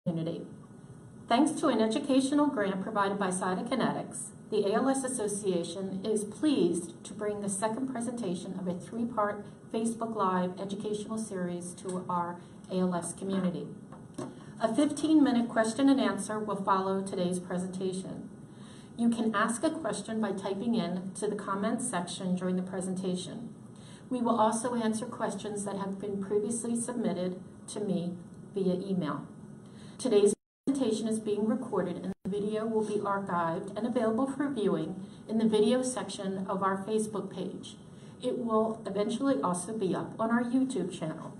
community. Thanks to an educational grant provided by Cytokinetics, the ALS Association is pleased to bring the second presentation of a three-part Facebook Live educational series to our ALS community. A 15-minute question and answer will follow today's presentation. You can ask a question by typing in to the comments section during the presentation. We will also answer questions that have been previously submitted to me via email. Today's presentation is being recorded and the video will be archived and available for viewing in the video section of our Facebook page. It will eventually also be up on our YouTube channel.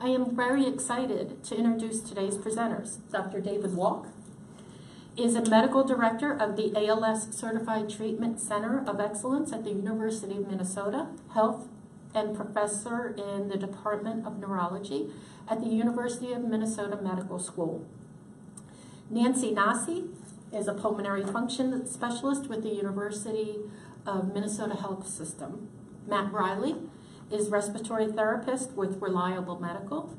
I am very excited to introduce today's presenters. Dr. David Walk is a medical director of the ALS Certified Treatment Center of Excellence at the University of Minnesota, health and professor in the Department of Neurology at the University of Minnesota Medical School. Nancy Nasi is a pulmonary function specialist with the University of Minnesota Health System. Matt Riley is respiratory therapist with Reliable Medical.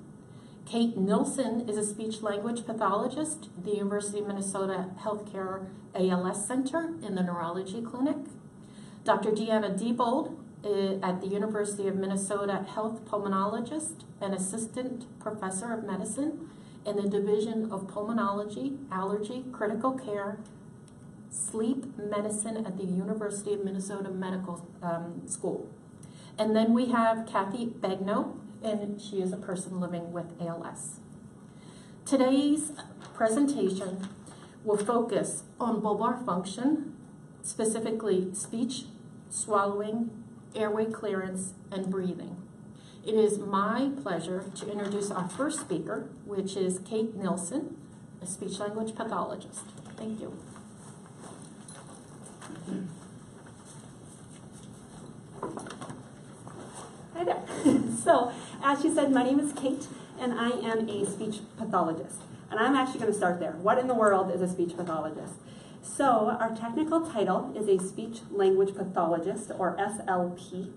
Kate Nilsson is a speech-language pathologist at the University of Minnesota Healthcare ALS Center in the Neurology Clinic. Dr. Deanna Diebold at the University of Minnesota Health Pulmonologist and Assistant Professor of Medicine in the Division of Pulmonology, Allergy, Critical Care, Sleep Medicine at the University of Minnesota Medical School. And then we have Kathy Bagno, and she is a person living with ALS. Today's presentation will focus on bulbar function, specifically speech, swallowing, airway clearance, and breathing. It is my pleasure to introduce our first speaker, which is Kate Nilsson, a speech-language pathologist. Thank you. Hi there. So, as she said, my name is Kate, and I am a speech pathologist. And I'm actually going to start there. What in the world is a speech pathologist? So, our technical title is a speech-language pathologist, or SLP.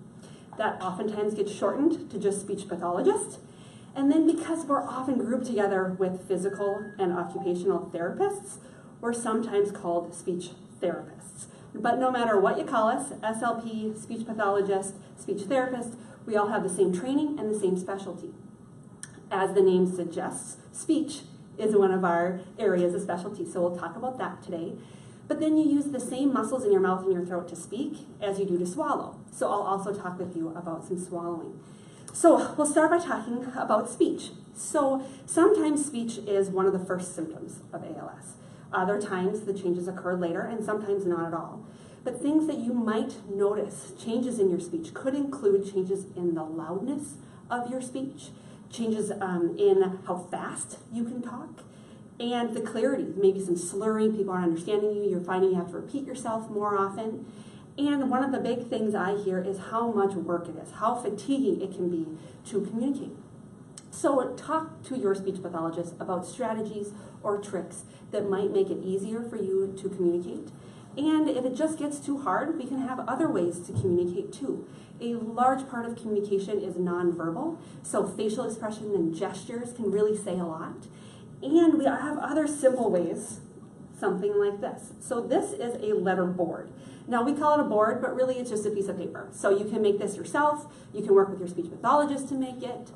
That oftentimes gets shortened to just speech pathologist. And then because we're often grouped together with physical and occupational therapists, we're sometimes called speech therapists. But no matter what you call us, SLP, speech pathologist, speech therapist, we all have the same training and the same specialty. As the name suggests, speech is one of our areas of specialty, so we'll talk about that today. But then you use the same muscles in your mouth and your throat to speak as you do to swallow. So I'll also talk with you about some swallowing. So we'll start by talking about speech. So sometimes speech is one of the first symptoms of ALS. Other times the changes occur later and sometimes not at all. But things that you might notice, changes in your speech, could include changes in the loudness of your speech, changes in how fast you can talk, and the clarity, maybe some slurring, people aren't understanding you, you're finding you have to repeat yourself more often. And one of the big things I hear is how much work it is, how fatiguing it can be to communicate. So talk to your speech pathologist about strategies or tricks that might make it easier for you to communicate. And if it just gets too hard, we can have other ways to communicate too. A large part of communication is nonverbal, so facial expression and gestures can really say a lot. And we have other simple ways, something like this. So this is a letter board. Now we call it a board, but really it's just a piece of paper. So you can make this yourself, you can work with your speech pathologist to make it,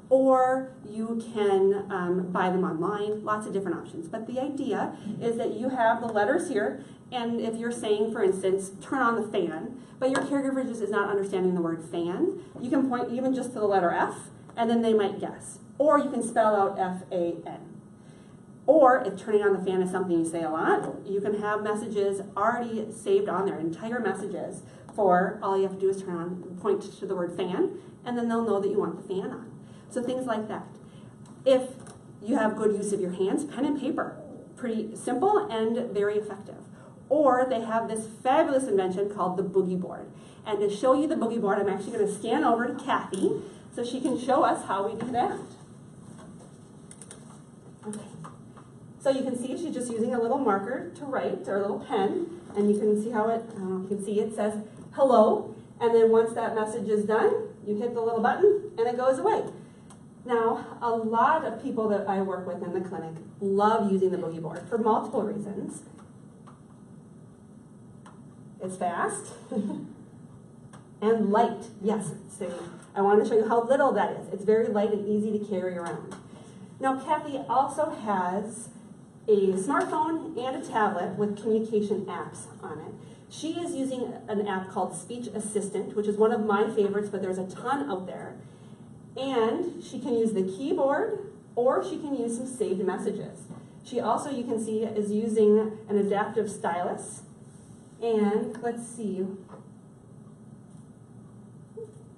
or you can buy them online, lots of different options. But the idea is that you have the letters here, and if you're saying, for instance, turn on the fan, but your caregiver just is not understanding the word fan, you can point even just to the letter F, and then they might guess. Or you can spell out F-A-N. Or if turning on the fan is something you say a lot, you can have messages already saved on there, entire messages for all you have to do is point to the word fan, and then they'll know that you want the fan on. So things like that. If you have good use of your hands, pen and paper, pretty simple and very effective. Or they have this fabulous invention called the Boogie Board. And to show you the Boogie Board, I'm actually going to scan over to Kathy so she can show us how we do that. Okay. So you can see she's just using a little marker to write, or a little pen, and you can see how it, I don't know if you can see, it says hello, and then once that message is done, you hit the little button, and it goes away. Now, a lot of people that I work with in the clinic love using the Boogie Board for multiple reasons. It's fast and light. Yes, so I want to show you how little that is. It's very light and easy to carry around. Now, Kathy also has a smartphone and a tablet with communication apps on it. She is using an app called Speech Assistant, which is one of my favorites, but there's a ton out there. And she can use the keyboard, or she can use some saved messages. She also, you can see, is using an adaptive stylus. And let's see.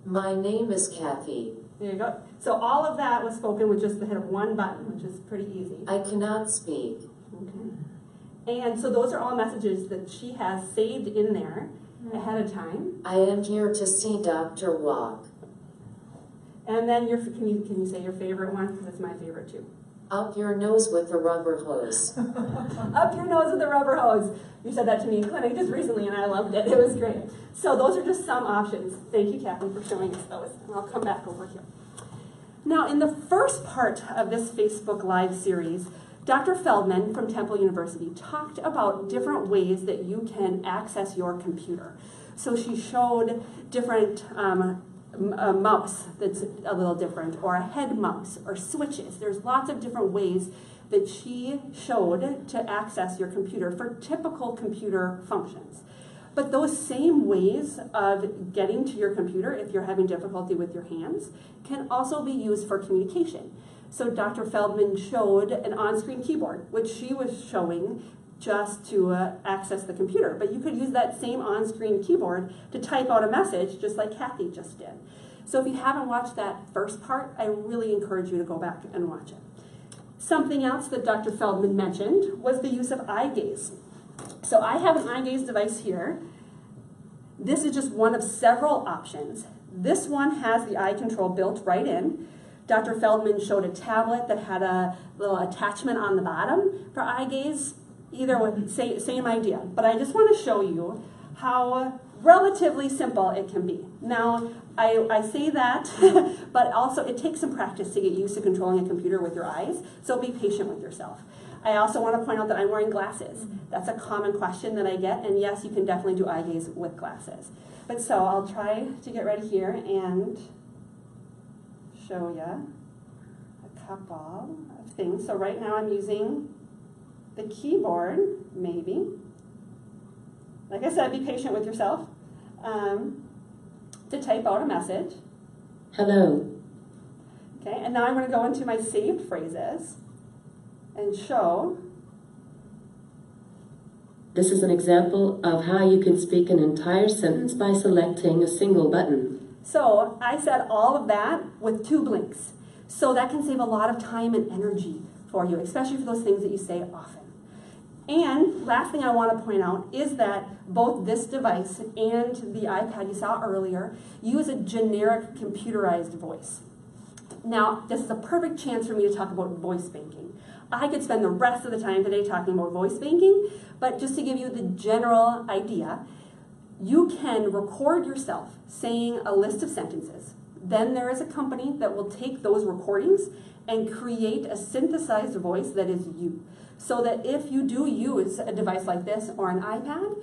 My name is Kathy. There you go. So all of that was spoken with just the hit of one button, which is pretty easy. I cannot speak. Okay. And so those are all messages that she has saved in there ahead of time. I am here to see Dr. Walk. And then can you say your favorite one? Because it's my favorite too. Up your nose with the rubber hose. Up your nose with the rubber hose. You said that to me in clinic just recently and I loved it. It was great. So those are just some options. Thank you, Kathy, for showing us those. And I'll come back over here. Now, in the first part of this Facebook Live series, Dr. Feldman from Temple University talked about different ways that you can access your computer. So she showed different a mouse that's a little different, or a head mouse, or switches. There's lots of different ways that she showed to access your computer for typical computer functions. But those same ways of getting to your computer, if you're having difficulty with your hands, can also be used for communication. So Dr. Feldman showed an on-screen keyboard, which she was showing just to access the computer. But you could use that same on-screen keyboard to type out a message, just like Kathy just did. So if you haven't watched that first part, I really encourage you to go back and watch it. Something else that Dr. Feldman mentioned was the use of eye gaze. So I have an eye gaze device here. This is just one of several options. This one has the eye control built right in. Dr. Feldman showed a tablet that had a little attachment on the bottom for eye gaze. Either way, same idea. But I just want to show you how relatively simple it can be. Now, I say that, but also it takes some practice to get used to controlling a computer with your eyes, so be patient with yourself. I also want to point out that I'm wearing glasses. That's a common question that I get, and yes, you can definitely do eye gaze with glasses. But so I'll try to get ready here and show you a couple of things. So right now I'm using the keyboard, maybe. Like I said, be patient with yourself. To type out a message. Hello. Okay, and now I'm going to go into my saved phrases and show. This is an example of how you can speak an entire sentence by selecting a single button. So I said all of that with 2 blinks. So that can save a lot of time and energy for you, especially for those things that you say often. And last thing I want to point out is that both this device and the iPad you saw earlier use a generic computerized voice. Now, this is a perfect chance for me to talk about voice banking. I could spend the rest of the time today talking about voice banking, but just to give you the general idea, you can record yourself saying a list of sentences. Then there is a company that will take those recordings and create a synthesized voice that is you. So that if you do use a device like this or an iPad,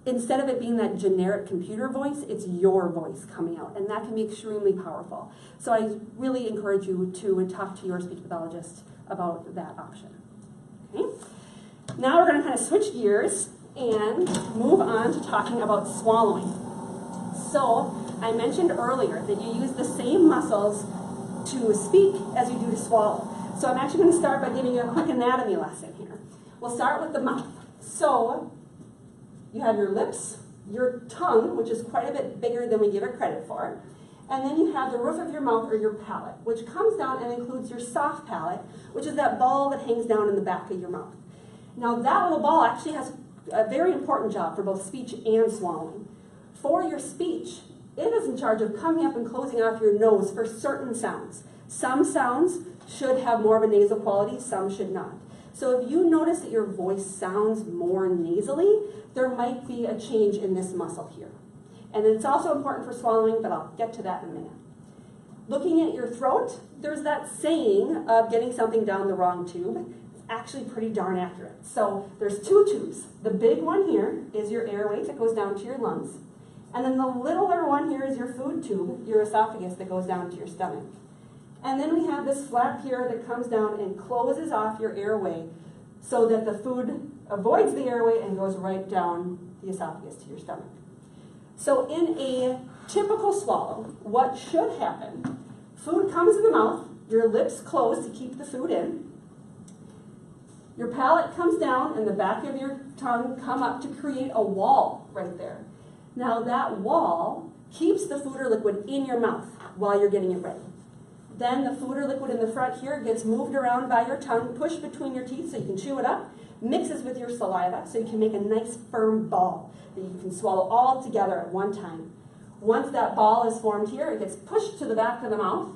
instead of it being that generic computer voice, it's your voice coming out, and that can be extremely powerful. So I really encourage you to talk to your speech pathologist about that option. Okay? Now we're going to kind of switch gears and move on to talking about swallowing. So I mentioned earlier that you use the same muscles to speak as you do to swallow. So I'm actually going to start by giving you a quick anatomy lesson here. We'll start with the mouth. So you have your lips, your tongue, which is quite a bit bigger than we give it credit for, and then you have the roof of your mouth or your palate, which comes down and includes your soft palate, which is that ball that hangs down in the back of your mouth. Now that little ball actually has a very important job for both speech and swallowing. For your speech, it is in charge of coming up and closing off your nose for certain sounds. Some sounds should have more of a nasal quality, some should not. So if you notice that your voice sounds more nasally, there might be a change in this muscle here. And it's also important for swallowing, but I'll get to that in a minute. Looking at your throat, there's that saying of getting something down the wrong tube. It's actually pretty darn accurate. So there's two tubes. The big one here is your airway that goes down to your lungs. And then the littler one here is your food tube, your esophagus, that goes down to your stomach. And then we have this flap here that comes down and closes off your airway so that the food avoids the airway and goes right down the esophagus to your stomach. So in a typical swallow, what should happen, food comes in the mouth, your lips close to keep the food in, your palate comes down and the back of your tongue come up to create a wall right there. Now that wall keeps the food or liquid in your mouth while you're getting it ready. Then the food or liquid in the front here gets moved around by your tongue, pushed between your teeth so you can chew it up, mixes with your saliva so you can make a nice firm ball that you can swallow all together at one time. Once that ball is formed here, it gets pushed to the back of the mouth,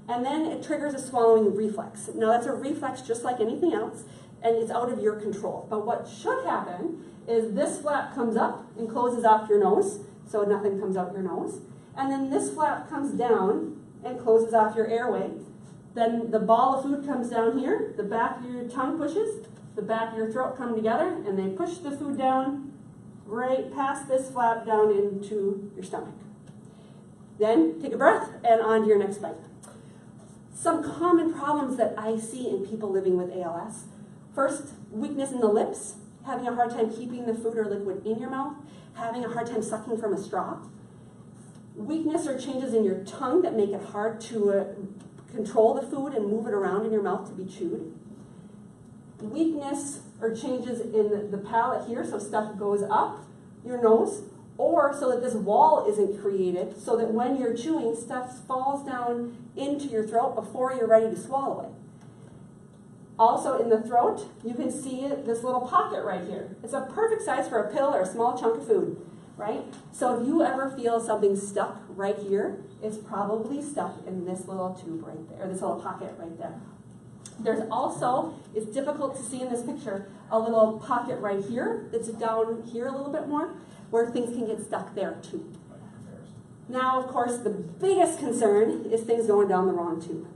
and then it triggers a swallowing reflex. Now that's a reflex just like anything else, and it's out of your control. But what should happen is this flap comes up and closes off your nose, so nothing comes out your nose. And then this flap comes down and closes off your airway. Then the ball of food comes down here, the back of your tongue pushes, the back of your throat come together, and they push the food down right past this flap down into your stomach. Then take a breath and on to your next bite. Some common problems that I see in people living with ALS. First, weakness in the lips, having a hard time keeping the food or liquid in your mouth, having a hard time sucking from a straw. Weakness or changes in your tongue that make it hard to control the food and move it around in your mouth to be chewed. Weakness or changes in the palate here, so stuff goes up your nose, or so that this wall isn't created, so that when you're chewing, stuff falls down into your throat before you're ready to swallow it. Also in the throat, you can see this little pocket right here. It's a perfect size for a pill or a small chunk of food, right? So if you ever feel something stuck right here, it's probably stuck in this little tube right there, or this little pocket right there. There's also, it's difficult to see in this picture, a little pocket right here that's down here a little bit more, where things can get stuck there too. Now, of course, the biggest concern is things going down the wrong tube.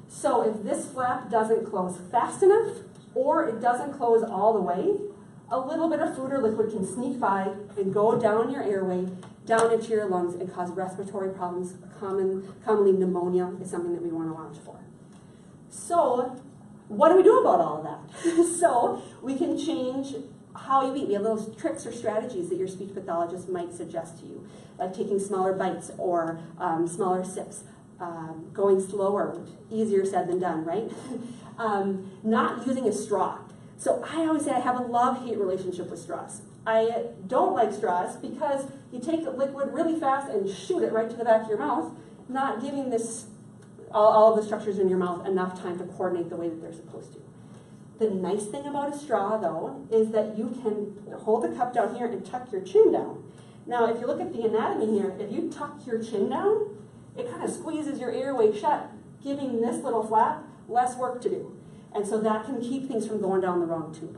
So if this flap doesn't close fast enough, or it doesn't close all the way, a little bit of food or liquid can sneak by and go down your airway, down into your lungs, and cause respiratory problems. Commonly pneumonia is something that we want to watch for. So what do we do about all of that? So we can change how you eat. We have little tricks or strategies that your speech pathologist might suggest to you, like taking smaller bites or smaller sips, going slower, easier said than done, right? Not using a straw. So I always say I have a love-hate relationship with straws. I don't like straws because you take the liquid really fast and shoot it right to the back of your mouth, not giving this all of the structures in your mouth enough time to coordinate the way that they're supposed to. The nice thing about a straw, though, is that you can hold the cup down here and tuck your chin down. Now, if you look at the anatomy here, if you tuck your chin down, it kind of squeezes your airway shut, giving this little flap less work to do. And so that can keep things from going down the wrong tube.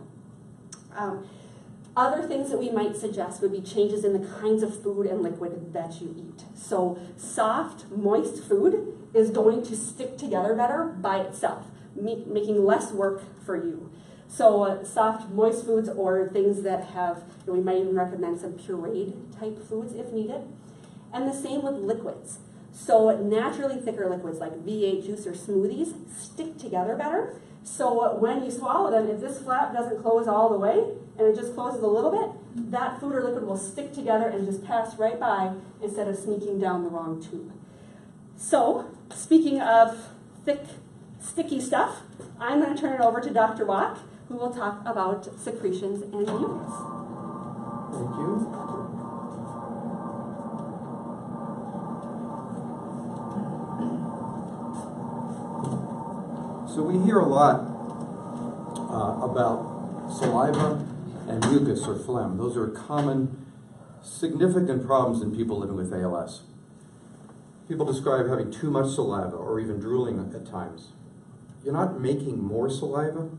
Other things that we might suggest would be changes in the kinds of food and liquid that you eat. So soft, moist food is going to stick together better by itself, making less work for you. So soft, moist foods, or things that have, we might even recommend some pureed type foods if needed. And the same with liquids. So naturally thicker liquids like V8 juice or smoothies stick together better. So when you swallow them, if this flap doesn't close all the way, and it just closes a little bit, that food or liquid will stick together and just pass right by instead of sneaking down the wrong tube. So, speaking of thick, sticky stuff, I'm going to turn it over to Dr. Wack, who will talk about secretions and mucus. Thank you. So we hear a lot about saliva and mucus or phlegm. Those are common, significant problems in people living with ALS. People describe having too much saliva or even drooling at times. You're not making more saliva,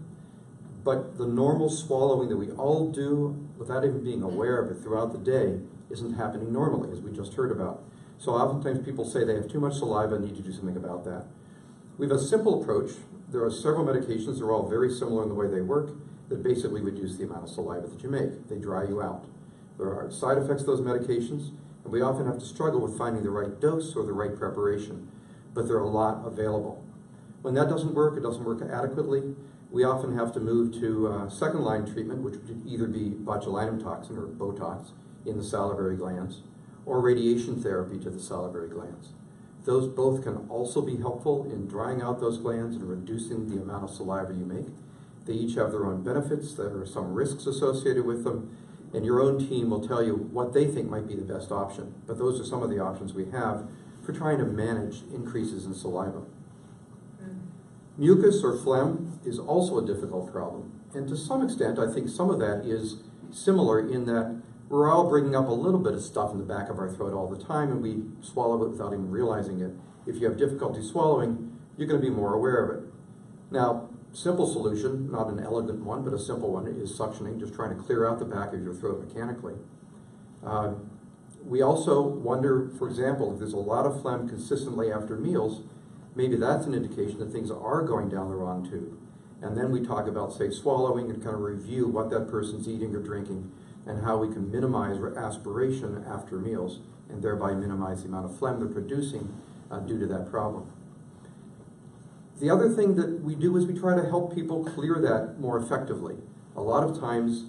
but the normal swallowing that we all do without even being aware of it throughout the day isn't happening normally, as we just heard about. So oftentimes people say they have too much saliva and need to do something about that. We have a simple approach. There are several medications, they're all very similar in the way they work, that basically reduce the amount of saliva that you make. They dry you out. There are side effects of those medications, and we often have to struggle with finding the right dose or the right preparation, but there are a lot available. When that doesn't work, it doesn't work adequately, we often have to move to second-line treatment, which would either be botulinum toxin or Botox in the salivary glands, or radiation therapy to the salivary glands. Those both can also be helpful in drying out those glands and reducing the amount of saliva you make. They each have their own benefits. There are some risks associated with them, and your own team will tell you what they think might be the best option. But those are some of the options we have for trying to manage increases in saliva. Mucus or phlegm is also a difficult problem. And to some extent, I think some of that is similar in that we're all bringing up a little bit of stuff in the back of our throat all the time, and we swallow it without even realizing it. If you have difficulty swallowing, you're going to be more aware of it. Now, simple solution, not an elegant one, but a simple one, is suctioning, just trying to clear out the back of your throat mechanically. We also wonder, for example, if there's a lot of phlegm consistently after meals, maybe that's an indication that things are going down the wrong tube. And then we talk about safe swallowing and kind of review what that person's eating or drinking and how we can minimize aspiration after meals and thereby minimize the amount of phlegm they're producing due to that problem. The other thing that we do is we try to help people clear that more effectively. A lot of times,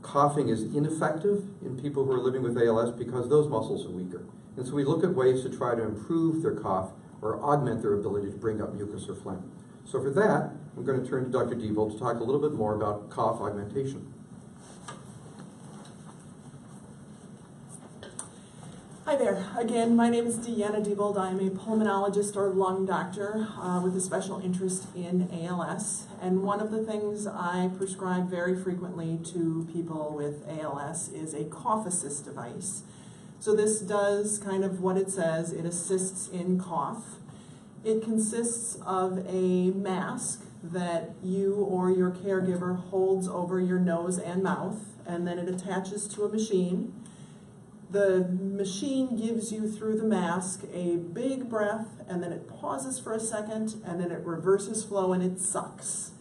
coughing is ineffective in people who are living with ALS because those muscles are weaker. And so we look at ways to try to improve their cough or augment their ability to bring up mucus or phlegm. So for that, I'm going to turn to Dr. Diebold to talk a little bit more about cough augmentation. Hi there. Again, my name is Deanna Diebold. I am a pulmonologist or lung doctor with a special interest in ALS. And one of the things I prescribe very frequently to people with ALS is a cough assist device. So this does kind of what it says. It assists in cough. It consists of a mask that you or your caregiver holds over your nose and mouth, and then it attaches to a machine. The machine gives you through the mask a big breath, and then it pauses for a second, and then it reverses flow and it sucks.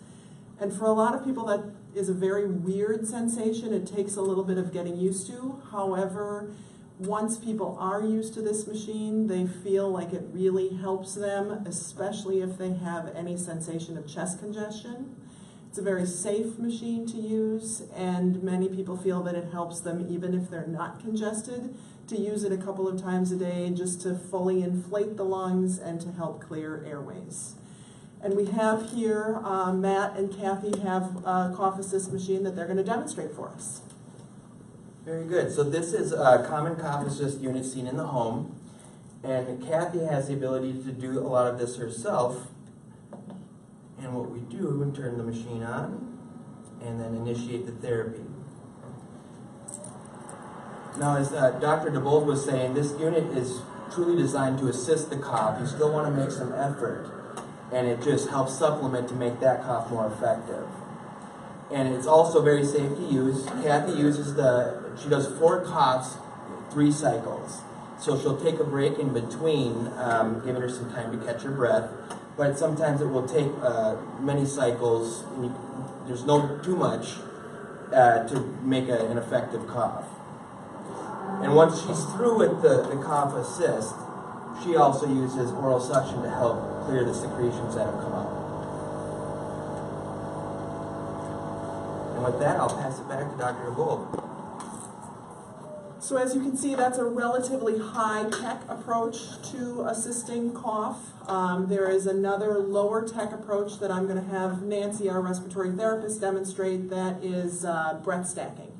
And for a lot of people that is a very weird sensation. It takes a little bit of getting used to. However, once people are used to this machine, they feel like it really helps them, especially if they have any sensation of chest congestion. It's a very safe machine to use, and many people feel that it helps them even if they're not congested, to use it a couple of times a day just to fully inflate the lungs and to help clear airways. And we have here, Matt and Kathy have a cough assist machine that they're going to demonstrate for us. Very good. So this is a common cough assist unit seen in the home, and Kathy has the ability to do a lot of this herself. And what we do, we turn the machine on and then initiate the therapy. Now, as Dr. Diebold was saying, this unit is truly designed to assist the cough. You still want to make some effort, and it just helps supplement to make that cough more effective. And it's also very safe to use. Kathy uses she does 4 coughs, 3 cycles. So she'll take a break in between, giving her some time to catch her breath. But sometimes it will take many cycles, and there's no too much to make an effective cough. And once she's through with the cough assist, she also uses oral suction to help clear the secretions that have come out. And with that, I'll pass it back to Dr. Diebold. So as you can see, that's a relatively high-tech approach to assisting cough. There is another lower-tech approach that I'm going to have Nancy, our respiratory therapist, demonstrate, that is breath stacking.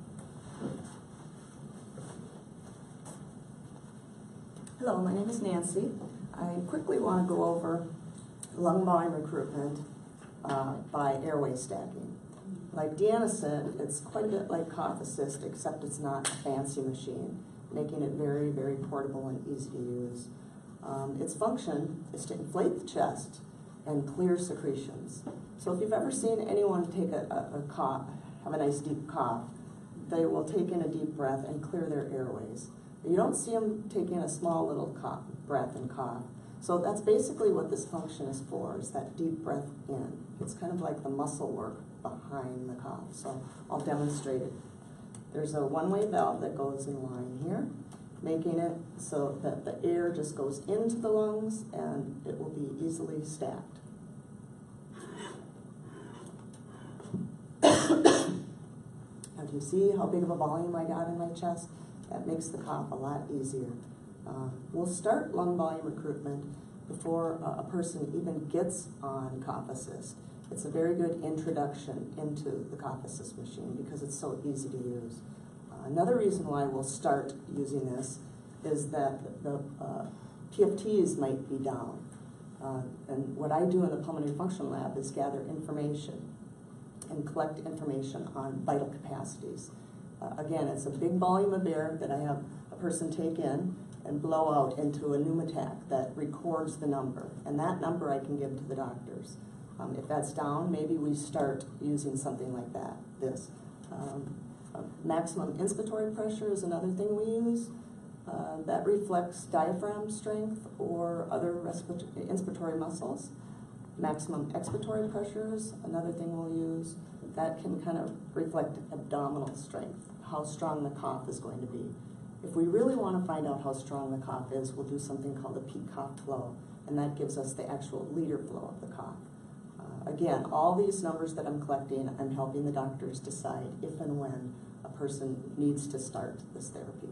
Hello, my name is Nancy. I quickly want to go over Lumbar recruitment by airway stacking. Like Deanna said, it's quite a bit like cough assist, except it's not a fancy machine, making it very, very portable and easy to use. Its function is to inflate the chest and clear secretions. So if you've ever seen anyone take a cough, have a nice deep cough, they will take in a deep breath and clear their airways. You don't see them taking a small little cough, breath and cough. So that's basically what this function is for, is that deep breath in. It's kind of like the muscle work behind the cough. So I'll demonstrate it. There's a one-way valve that goes in line here, making it so that the air just goes into the lungs and it will be easily stacked. Now do you see how big of a volume I got in my chest? That makes the cough a lot easier. We'll start lung volume recruitment before a person even gets on cough assist. It's a very good introduction into the cough assist machine because it's so easy to use. Another reason why we'll start using this is that the PFTs might be down. And what I do in the pulmonary function lab is gather information and collect information on vital capacities. Again, it's a big volume of air that I have a person take in and blow out into a pneumatic that records the number. And that number I can give to the doctors. If that's down, maybe we start using something like that, this. Maximum inspiratory pressure is another thing we use. That reflects diaphragm strength or other inspiratory muscles. Maximum expiratory pressure is another thing we'll use. That can kind of reflect abdominal strength, how strong the cough is going to be. If we really want to find out how strong the cough is, we'll do something called a peak cough flow, and that gives us the actual liter flow of the cough. Again, all these numbers that I'm collecting, I'm helping the doctors decide if and when a person needs to start this therapy.